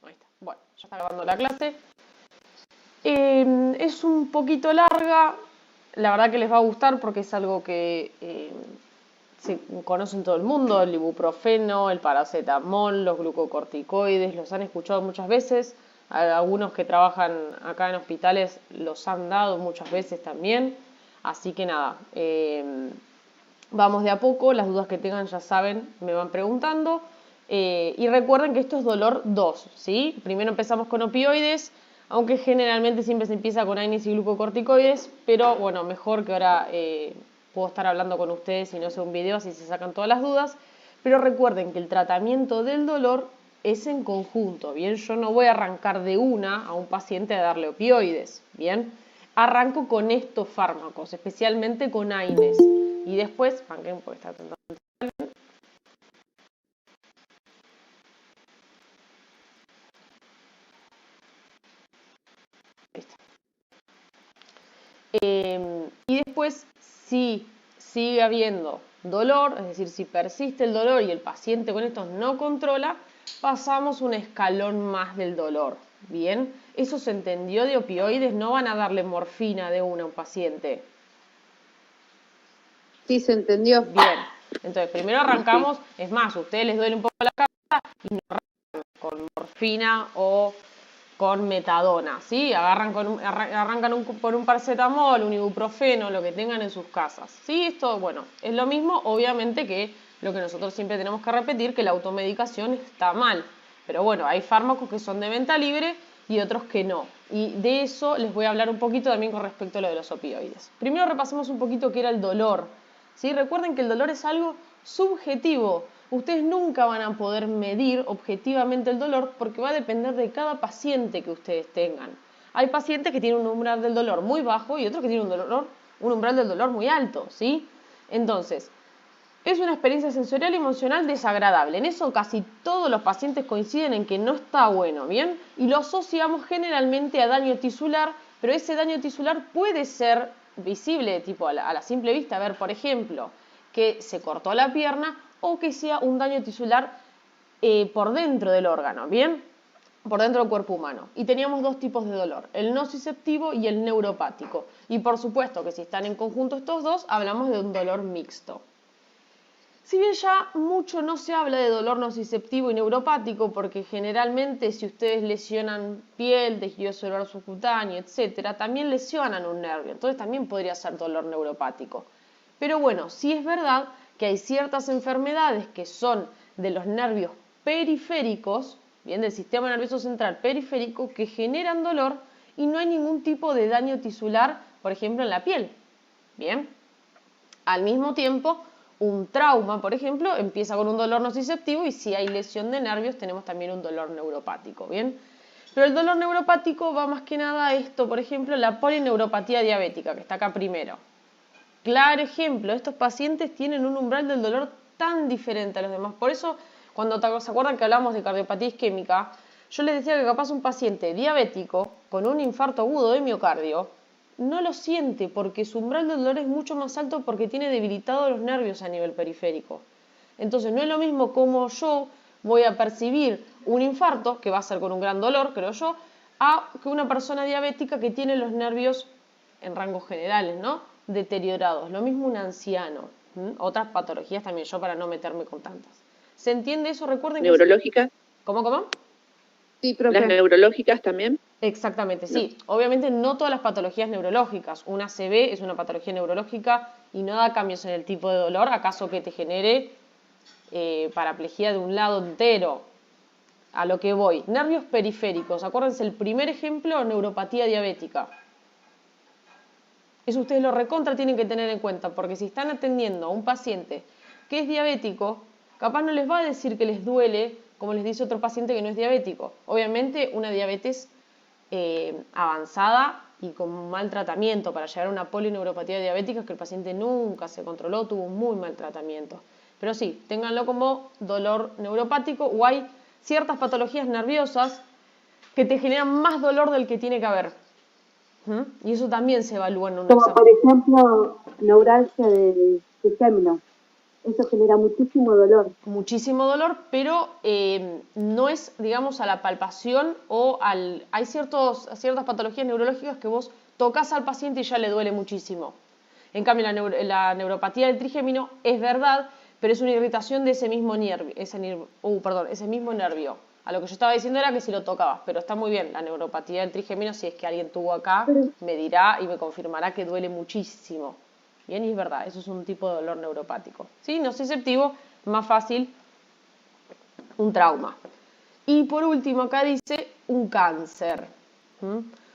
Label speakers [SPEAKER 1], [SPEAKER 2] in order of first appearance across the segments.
[SPEAKER 1] Ahí está. Bueno, ya está acabando la clase. Es un poquito larga, la verdad que les va a gustar porque es algo que se conoce en todo el mundo, el ibuprofeno, el paracetamol, los glucocorticoides, los han escuchado muchas veces, algunos que trabajan acá en hospitales los han dado muchas veces también, así que nada, vamos de a poco, las dudas que tengan ya saben, me van preguntando, y recuerden que esto es dolor 2, ¿sí? Primero empezamos con opioides, aunque generalmente siempre se empieza con AINES y glucocorticoides, pero bueno, mejor que ahora puedo estar hablando con ustedes y no sea un video, así se sacan todas las dudas. Pero recuerden que el tratamiento del dolor es en conjunto, ¿bien? Yo no voy a arrancar de una a un paciente a darle opioides, ¿bien? Arranco con estos fármacos, especialmente con AINES. Y después, porque está tentando. Y después, si sigue habiendo dolor, es decir, si persiste el dolor y el paciente con esto no controla, pasamos un escalón más del dolor. ¿Bien? ¿Eso se entendió de opioides? No van a darle morfina de una a un paciente.
[SPEAKER 2] Sí, se entendió.
[SPEAKER 1] Bien. Entonces, primero arrancamos, es más, a ustedes les duele un poco la cabeza y no arrancan con morfina o con metadona, ¿sí? Arrancan por un paracetamol, un ibuprofeno, lo que tengan en sus casas, ¿sí? Esto, bueno, es lo mismo, obviamente, que lo que nosotros siempre tenemos que repetir, que la automedicación está mal. Pero bueno, hay fármacos que son de venta libre y otros que no. Y de eso les voy a hablar un poquito también con respecto a lo de los opioides. Primero repasemos un poquito qué era el dolor, ¿sí? Recuerden que el dolor es algo subjetivo. Ustedes nunca van a poder medir objetivamente el dolor porque va a depender de cada paciente que ustedes tengan. Hay pacientes que tienen un umbral del dolor muy bajo y otros que tienen un umbral del dolor muy alto, ¿sí? Entonces, es una experiencia sensorial y emocional desagradable. En eso casi todos los pacientes coinciden en que no está bueno, ¿bien? Y lo asociamos generalmente a daño tisular, pero ese daño tisular puede ser visible, tipo a la simple vista. A ver, por ejemplo, que se cortó la pierna o que sea un daño tisular por dentro del órgano, ¿bien? Por dentro del cuerpo humano. Y teníamos dos tipos de dolor, el nociceptivo y el neuropático. Y por supuesto que si están en conjunto estos dos, hablamos de un dolor mixto. Si bien ya mucho no se habla de dolor nociceptivo y neuropático, porque generalmente si ustedes lesionan piel, tejido celular subcutáneo, etc., también lesionan un nervio, entonces también podría ser dolor neuropático. Pero bueno, sí es verdad que hay ciertas enfermedades que son de los nervios periféricos, bien, del sistema nervioso central periférico, que generan dolor y no hay ningún tipo de daño tisular, por ejemplo, en la piel. Bien, al mismo tiempo, un trauma, por ejemplo, empieza con un dolor nociceptivo y si hay lesión de nervios tenemos también un dolor neuropático, ¿bien? Pero el dolor neuropático va más que nada a esto, por ejemplo, la polineuropatía diabética, que está acá primero. Claro ejemplo, estos pacientes tienen un umbral del dolor tan diferente a los demás. Por eso, cuando se acuerdan que hablamos de cardiopatía isquémica, yo les decía que capaz un paciente diabético con un infarto agudo de miocardio no lo siente porque su umbral del dolor es mucho más alto porque tiene debilitados los nervios a nivel periférico. Entonces no es lo mismo como yo voy a percibir un infarto, que va a ser con un gran dolor, creo yo, a que una persona diabética que tiene los nervios en rangos generales, ¿no? Deteriorados. Lo mismo un anciano. Otras patologías también, yo para no meterme con tantas. ¿Se entiende eso? Recuerden que...
[SPEAKER 2] ¿Neurológicas?
[SPEAKER 1] ¿Cómo?
[SPEAKER 2] Sí, profe.
[SPEAKER 3] ¿Las neurológicas también?
[SPEAKER 1] Exactamente, sí. No. Obviamente no todas las patologías neurológicas. Una ACV es una patología neurológica y no da cambios en el tipo de dolor, acaso que te genere paraplegia de un lado entero. A lo que voy. Nervios periféricos. Acuérdense, el primer ejemplo, neuropatía diabética. Eso ustedes lo recontra tienen que tener en cuenta, porque si están atendiendo a un paciente que es diabético, capaz no les va a decir que les duele, como les dice otro paciente que no es diabético. Obviamente una diabetes avanzada y con mal tratamiento para llegar a una polineuropatía diabética es que el paciente nunca se controló, tuvo un muy mal tratamiento. Pero sí, ténganlo como dolor neuropático o hay ciertas patologías nerviosas que te generan más dolor del que tiene que haber. Y eso también se evalúa en un
[SPEAKER 4] Como
[SPEAKER 1] examen.
[SPEAKER 4] por ejemplo, neuralgia del trigémino.
[SPEAKER 2] eso genera muchísimo dolor.
[SPEAKER 1] Muchísimo dolor, pero no es, digamos, a la palpación o al... Hay ciertas patologías neurológicas que vos tocas al paciente y ya le duele muchísimo. En cambio, la neuropatía del trigémino es verdad, pero es una irritación de ese mismo nervio. Ese mismo nervio. A lo que yo estaba diciendo era que si lo tocabas, pero está muy bien. La neuropatía del trigémino, si es que alguien tuvo acá, me dirá y me confirmará que duele muchísimo. Bien, y es verdad, eso es un tipo de dolor neuropático. ¿Sí? Nociceptivo, más fácil, un trauma. Y por último, acá dice un cáncer.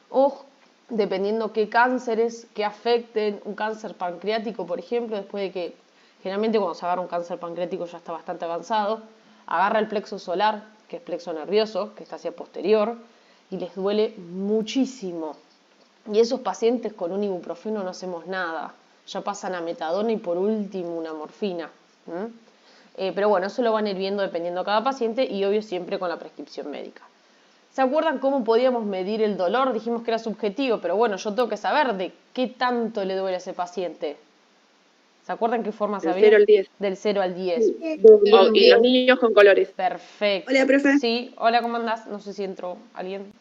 [SPEAKER 1] O dependiendo qué cánceres que afecten, un cáncer pancreático, por ejemplo, después de que, generalmente cuando se agarra un cáncer pancreático ya está bastante avanzado, agarra el plexo solar, que es plexo nervioso, que está hacia posterior, y les duele muchísimo. Y esos pacientes con un ibuprofeno no hacemos nada, ya pasan a metadona y por último una morfina. Pero bueno, eso lo van a ir viendo dependiendo de cada paciente y obvio siempre con la prescripción médica. ¿Se acuerdan cómo podíamos medir el dolor? Dijimos que era subjetivo, pero bueno, yo tengo que saber de qué tanto le duele a ese paciente. ¿Se acuerdan qué forma se había?
[SPEAKER 3] Del 0 al 10.
[SPEAKER 1] Del 0 al 10.
[SPEAKER 3] Y los niños con colores.
[SPEAKER 1] Perfecto.
[SPEAKER 3] Hola, profe.
[SPEAKER 1] Sí, hola, ¿cómo andás? No sé si entró alguien.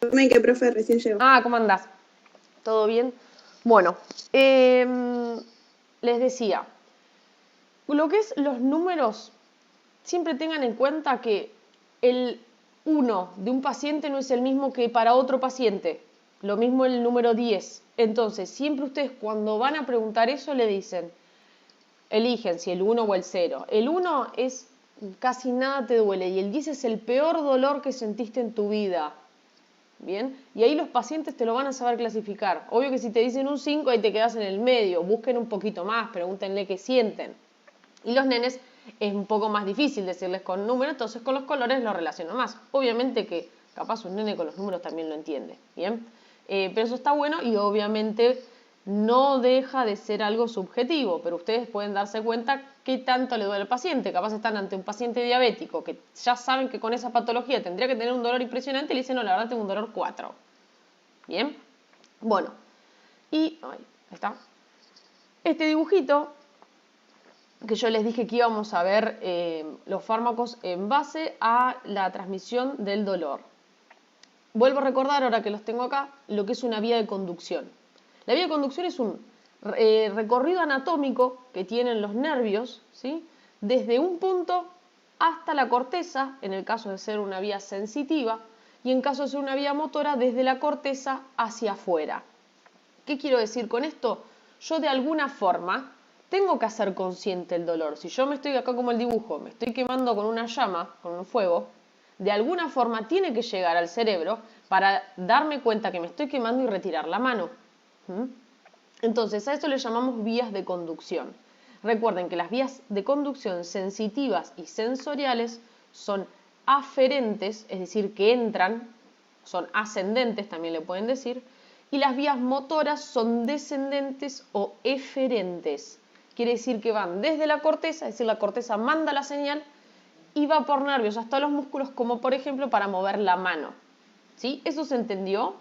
[SPEAKER 3] Que profe recién llegó.
[SPEAKER 1] Ah, ¿cómo andás? ¿Todo bien? Bueno, les decía, lo que es los números, siempre tengan en cuenta que el 1 de un paciente no es el mismo que para otro paciente. Lo mismo el número 10. Entonces, siempre ustedes cuando van a preguntar eso le dicen, eligen si el 1 o el 0. El 1 es casi nada te duele y el 10 es el peor dolor que sentiste en tu vida. Bien, y ahí los pacientes te lo van a saber clasificar. Obvio que si te dicen un 5, ahí te quedas en el medio. Busquen un poquito más, pregúntenle qué sienten. Y los nenes es un poco más difícil decirles con números, entonces con los colores lo relaciono más. Obviamente que capaz un nene con los números también lo entiende. Bien, pero eso está bueno y obviamente no deja de ser algo subjetivo, pero ustedes pueden darse cuenta qué tanto le duele al paciente. Capaz están ante un paciente diabético que ya saben que con esa patología tendría que tener un dolor impresionante y le dicen, no, la verdad tengo un dolor 4. Bien, bueno, y ahí está. Este dibujito, que yo les dije que íbamos a ver los fármacos en base a la transmisión del dolor. Vuelvo a recordar, ahora que los tengo acá, lo que es una vía de conducción. La vía de conducción es un recorrido anatómico que tienen los nervios, ¿sí? Desde un punto hasta la corteza, en el caso de ser una vía sensitiva, y en caso de ser una vía motora, desde la corteza hacia afuera. ¿Qué quiero decir con esto? Yo de alguna forma tengo que hacer consciente el dolor. Si yo me estoy acá como el dibujo, me estoy quemando con una llama, con un fuego, de alguna forma tiene que llegar al cerebro para darme cuenta que me estoy quemando y retirar la mano. Entonces, a esto le llamamos vías de conducción. Recuerden que las vías de conducción sensitivas y sensoriales son aferentes, es decir, que entran, son ascendentes, también le pueden decir, y las vías motoras son descendentes o eferentes. Quiere decir que van desde la corteza, es decir, la corteza manda la señal y va por nervios hasta los músculos, como por ejemplo para mover la mano. ¿Sí? ¿Eso se entendió?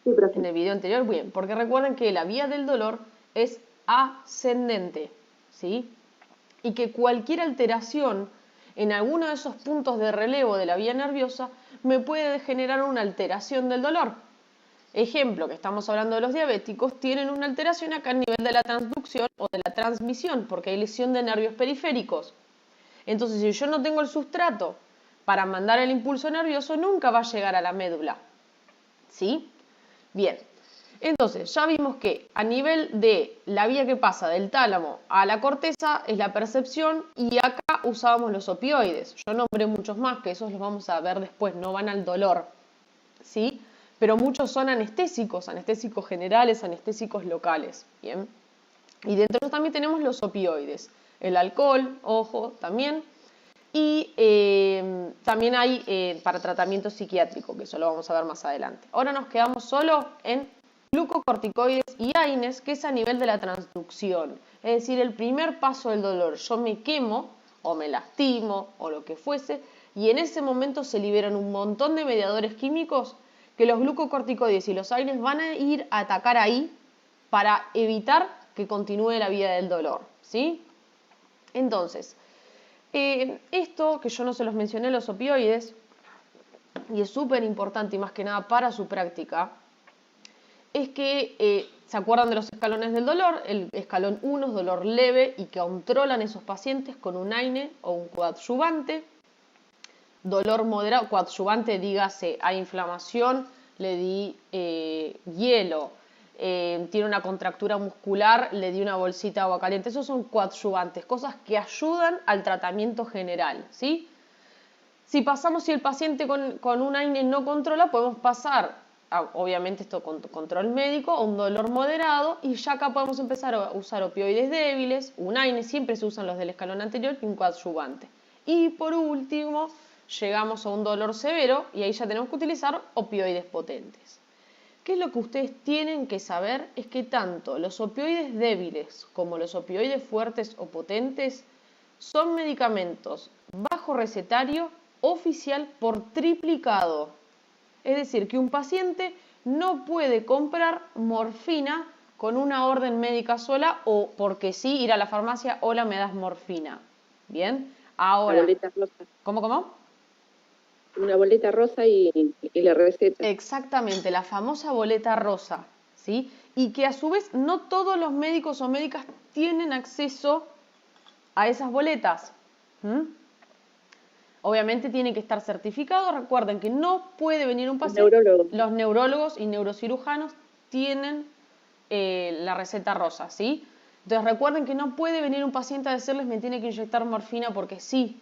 [SPEAKER 2] Sí, profe.
[SPEAKER 1] En el video anterior, bien, porque recuerden que la vía del dolor es ascendente, ¿sí? Y que cualquier alteración en alguno de esos puntos de relevo de la vía nerviosa me puede generar una alteración del dolor. Ejemplo, que estamos hablando de los diabéticos, tienen una alteración acá a nivel de la transducción o de la transmisión, porque hay lesión de nervios periféricos. Entonces, si yo no tengo el sustrato para mandar el impulso nervioso, nunca va a llegar a la médula. ¿Sí? Bien. Entonces, ya vimos que a nivel de la vía que pasa del tálamo a la corteza es la percepción y acá usábamos los opioides. Yo nombré muchos más, que esos los vamos a ver después, no van al dolor. ¿Sí? Pero muchos son anestésicos, anestésicos generales, anestésicos locales. ¿Bien? Y dentro de eso también tenemos los opioides. El alcohol, ojo, también. Y también hay para tratamiento psiquiátrico, que eso lo vamos a ver más adelante. Ahora nos quedamos solo en glucocorticoides y AINES, que es a nivel de la transducción. Es decir, el primer paso del dolor. Yo me quemo o me lastimo o lo que fuese y en ese momento se liberan un montón de mediadores químicos que los glucocorticoides y los AINES van a ir a atacar ahí para evitar que continúe la vía del dolor, ¿sí? Entonces, esto que yo no se los mencioné, los opioides, y es súper importante y más que nada para su práctica, es que se acuerdan de los escalones del dolor. El escalón 1 es dolor leve y que controlan esos pacientes con un AINE o un coadyuvante. Dolor moderado, coadyuvante, dígase, hay inflamación, le di hielo, tiene una contractura muscular, le di una bolsita de agua caliente. Esos son coadyuvantes, cosas que ayudan al tratamiento general, ¿sí? Si el paciente con un AINE no controla, podemos pasar, obviamente esto con control médico, a un dolor moderado, y ya acá podemos empezar a usar opioides débiles, un AINE, siempre se usan los del escalón anterior, y un coadyuvante. Y por último, llegamos a un dolor severo, y ahí ya tenemos que utilizar opioides potentes. ¿Qué es lo que ustedes tienen que saber? Es que tanto los opioides débiles como los opioides fuertes o potentes son medicamentos bajo recetario oficial por triplicado. Es decir, que un paciente no puede comprar morfina con una orden médica sola o porque sí ir a la farmacia, hola, me das morfina. Bien, ahora.
[SPEAKER 3] La boleta rosa.
[SPEAKER 1] ¿Cómo?
[SPEAKER 3] Una boleta rosa y la receta.
[SPEAKER 1] Exactamente, la famosa boleta rosa, ¿sí? Y que a su vez no todos los médicos o médicas tienen acceso a esas boletas. Obviamente tiene que estar certificado. Recuerden que no puede venir un paciente. Los neurólogos y neurocirujanos tienen la receta rosa, ¿sí? Entonces recuerden que no puede venir un paciente a decirles me tiene que inyectar morfina porque sí.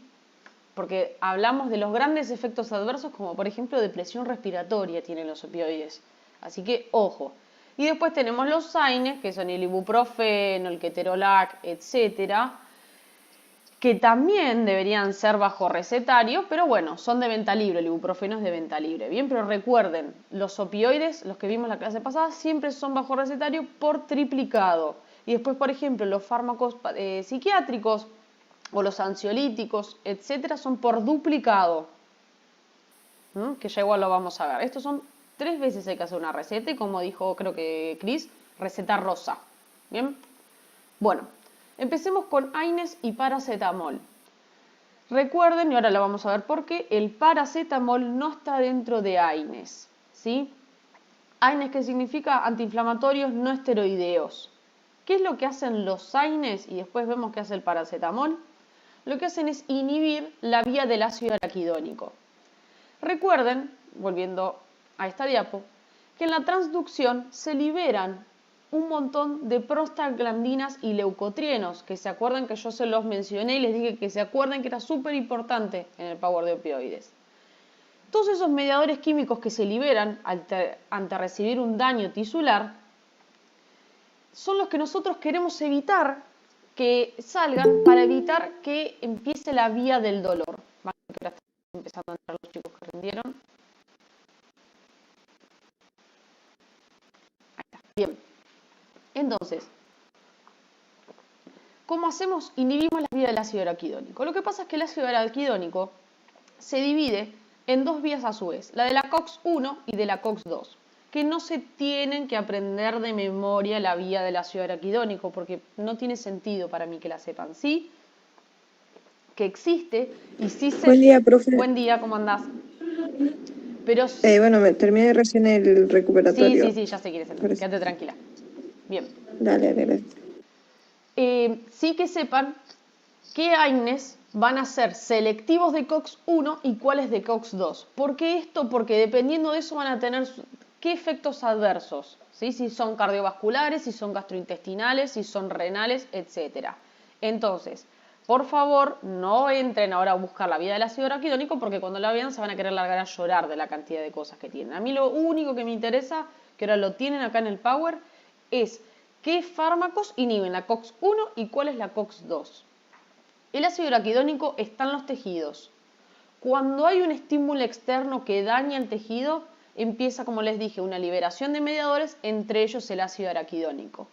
[SPEAKER 1] Porque hablamos de los grandes efectos adversos como por ejemplo depresión respiratoria tienen los opioides. Así que ojo. Y después tenemos los AINES, que son el ibuprofeno, el ketorolac, etcétera, que también deberían ser bajo recetario, pero bueno, son de venta libre, el ibuprofeno es de venta libre. Bien, pero recuerden, los opioides, los que vimos la clase pasada, siempre son bajo recetario por triplicado. Y después, por ejemplo, los fármacos psiquiátricos o los ansiolíticos, etcétera, son por duplicado. Que ya igual lo vamos a ver. Estos son 3 veces hay que hacer una receta y como dijo creo que Cris, receta rosa. Bien, bueno. Empecemos con AINES y paracetamol. Recuerden, y ahora lo vamos a ver por qué, el paracetamol no está dentro de AINES, ¿sí? AINES, ¿qué significa? Antiinflamatorios no esteroideos. ¿Qué es lo que hacen los AINES? Y después vemos qué hace el paracetamol. Lo que hacen es inhibir la vía del ácido araquidónico. Recuerden, volviendo a esta diapo, que en la transducción se liberan un montón de prostaglandinas y leucotrienos, que se acuerdan que yo se los mencioné y les dije que se acuerden que era súper importante en el power de opioides. Todos esos mediadores químicos que se liberan ante recibir un daño tisular son los que nosotros queremos evitar que salgan para evitar que empiece la vía del dolor. Ahora están empezando a entrar los chicos que rindieron. Ahí está. Bien. Entonces, ¿cómo hacemos? Inhibimos la vía del ácido araquidónico. Lo que pasa es que el ácido araquidónico se divide en 2 vías a su vez, la de la COX-1 y de la COX-2, que no se tienen que aprender de memoria la vía del ácido araquidónico, porque no tiene sentido para mí que la sepan. Sí, que existe y sí se...
[SPEAKER 4] Buen día, profe.
[SPEAKER 1] Buen día, ¿cómo andás? Pero...
[SPEAKER 4] bueno, me terminé recién el recuperatorio.
[SPEAKER 1] Sí, ya sé quién es. Quédate tranquila. Bien.
[SPEAKER 4] Dale.
[SPEAKER 1] Sí que sepan qué AINES van a ser selectivos de COX-1 y cuáles de COX-2. ¿Por qué esto? Porque dependiendo de eso van a tener qué efectos adversos, ¿sí? Si son cardiovasculares, si son gastrointestinales, si son renales, etc. Entonces, por favor, no entren ahora a buscar la vía del ácido araquidónico porque cuando la vean se van a querer largar a llorar de la cantidad de cosas que tienen. A mí lo único que me interesa, que ahora lo tienen acá en el Power, es qué fármacos inhiben la COX-1 y cuál es la COX-2. El ácido araquidónico está en los tejidos. Cuando hay un estímulo externo que daña el tejido, empieza, como les dije, una liberación de mediadores, entre ellos el ácido araquidónico,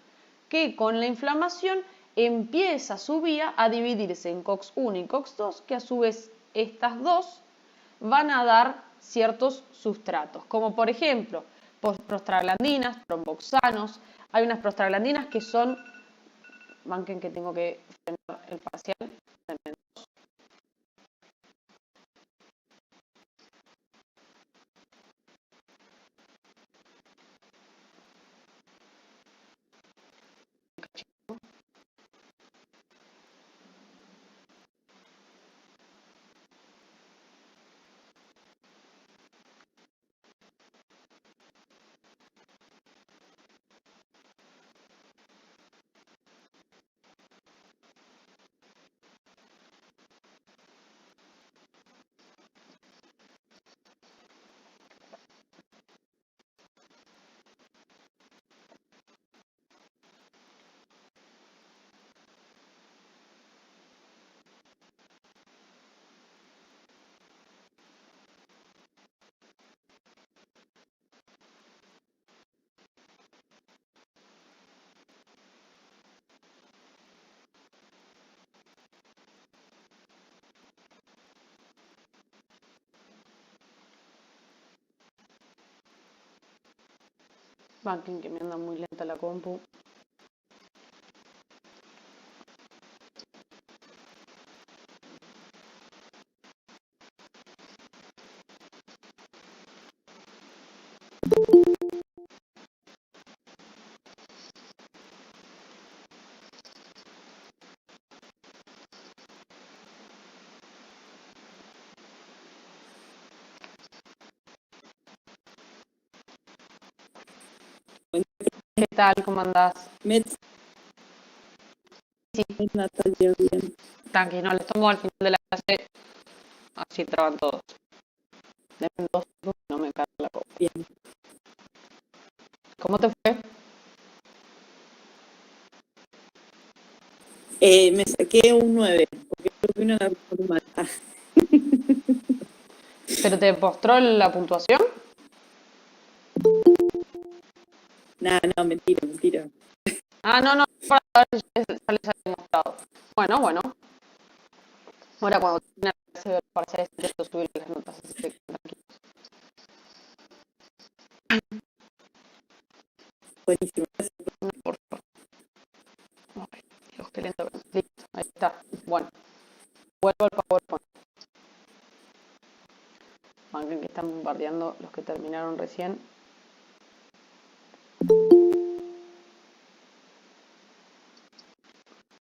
[SPEAKER 1] que con la inflamación empieza su vía a dividirse en COX-1 y COX-2, que a su vez estas dos van a dar ciertos sustratos, como por ejemplo prostaglandinas, tromboxanos. Hay unas prostaglandinas que son, banquen que tengo que frenar el parcial. Banquen que me anda muy lenta la compu. ¿Qué tal? ¿Cómo andás? Sí.
[SPEAKER 4] Natalia, bien.
[SPEAKER 1] Tranqui, no, les tomo al final de la clase, así traban todos. Denme 2 segundos, no me carga la copa.
[SPEAKER 4] Bien.
[SPEAKER 1] ¿Cómo te fue?
[SPEAKER 4] Me saqué un 9, porque creo que una la forma.
[SPEAKER 1] ¿Pero te mostró la puntuación?
[SPEAKER 4] No, mentira.
[SPEAKER 1] Ah, no, para ver si ya les había mostrado. Bueno. Ahora cuando termine la clase de los parciales intento subir las notas, así que tranquilos.
[SPEAKER 4] Buenísimo.
[SPEAKER 1] No, por favor. Ay, Dios, qué lento. Listo, ahí está. Bueno, vuelvo al PowerPoint. Banquen que están bombardeando los que terminaron recién.